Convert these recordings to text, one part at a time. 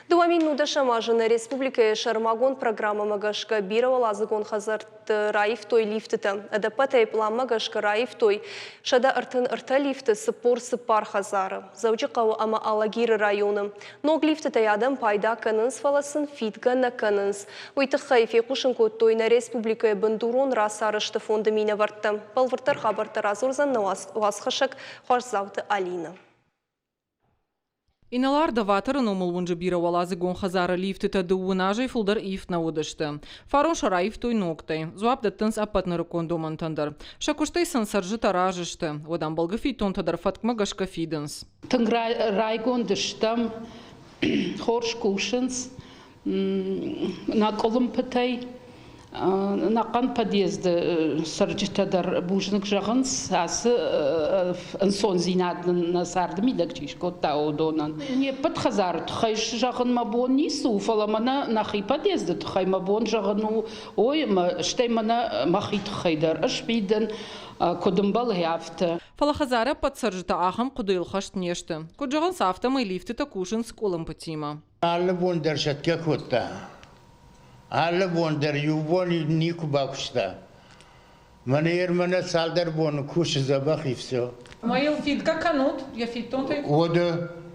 Дуамин нудашамажына республика шармагон программа магашка бирова лазыгон хазарт раив той лифтыты. Адапатай план магашка раив той шада артын арта лифты сыпор сыпар хазары. Заучықау ама алагиры районы. Ног лифтытай адам пайда канынс фаласын фитга на канынс. Уйты хайфе кушынко той на республика бандурон расарышты фонды мина вартты. Палвартар хабартар азурзан на уасхашак хошзавты Алина. Иналар да ватырын омылвынжы бирауалазы гонхазары лифтыта дуынажай фулдар ифтна удышты. Фарон шара ифтой ногтай. Зуабда тынс апатныры кондомантандар. Шакуштай сансаржы таражышты. Одан балгы фитонтадар фаткмагашка фиденс. Тынграй райгон дыштам хорш кушынс на колымпытай нақан подъезды сарджитадар бужнық жағынс асы инсон зинадын насарды мидакчишко таудонан. Не подхазар тхайш жағын мабон нису фаламана нахи подъезды тхай мабон жағыну ой штай мана махи тхайдар ашбиден кодымбал яфты. Фалахазара подсаржита ахам кудылхашт нешты. Куджаган сафта май лифтыта кушын с колымпатима. Аллы бондершат кекотта. Аллы бондер юбони нику бакушта. Манер мана салдар бон куш забах и все. Маил фитга канут, я фитонты.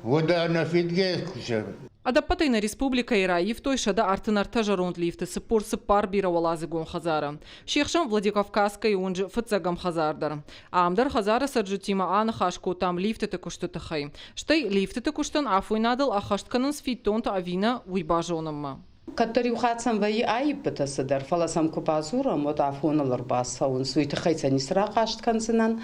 Вода на фитге куша. Адапатайна республика и раив той шада артынарта жаронт лифты сыпор сыпар бирауалазы гонхазара. Шехшам Владикавказка и онжы фыцагам хазардар. Амдар хазара саджутима аны хашко там лифты те куштыты хай. Штай лифты те куштан афуйнадыл ахаштканын сфитонта авина уйбажонамма. Каттари ухатсам ваи айыппыта сыдар, фаласам купазурам, вот афоналар бассаун, суйты хайцани сырақ ашткансынан,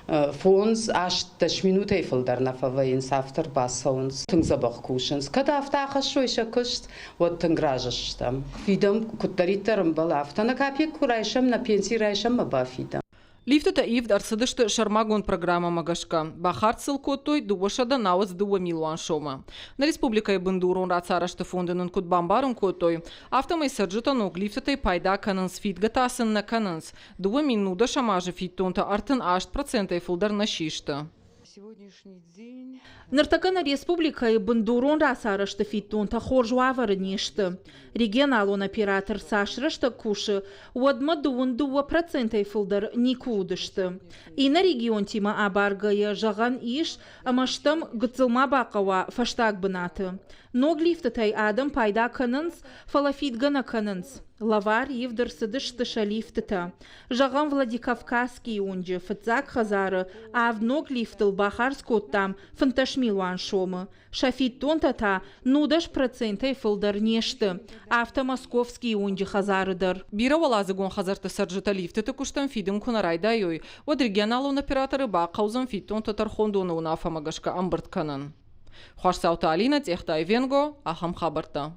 фонс ашташ минутай фылдарна фаваин сафтар бассаунс, тыңзабақ кушынс. Када афта ахашойша кышт, вот тыңгражыштам. Фидам куттариттарым был афта, на капек курайшам, на пенсии райшам маба фидам. Лифтыта ивд арсыдышты шармагон программа магашка. Бахарт сылкотой дуашада науаз 2 миллион шома. На республика и бандурон рацарашты фондынын кутбамбарын котой. Автомай саджыта ног лифтытай пайда канынс фитгатасын на канынс. 2 минуда шамажы фиттонта артын 8% фулдар на шишты. Ныртакана республика и бандурон расарашты фиттонта хоржуавары нешты. Регионалон оператор сашрашты куши уадма 2% фулдар никудышты. И на регион тима абаргая жаган иш амаштам гыцылма бақава фаштаг бынаты. Ног лифтытай адам пайда канынс фалафитгана канынс. Лавар евдер сыдышты шалифтыта. Жаган Владикавказский унджи фыцак хазары ав ног лифтыл бахар скоттам фанташмилуан шомы. Шафит тонтата нудаш процентай фылдар нешты. Авто московский унджи хазарыдар. Бирауалазы гонхазарты саджыта лифтыты куштан фидым кунарайда йой. Од регионалон операторы ба қаузан фиттонта тархондоны унафа магашка амбырт канын. Хошсаута Алина техта Венго, ахам хабарта.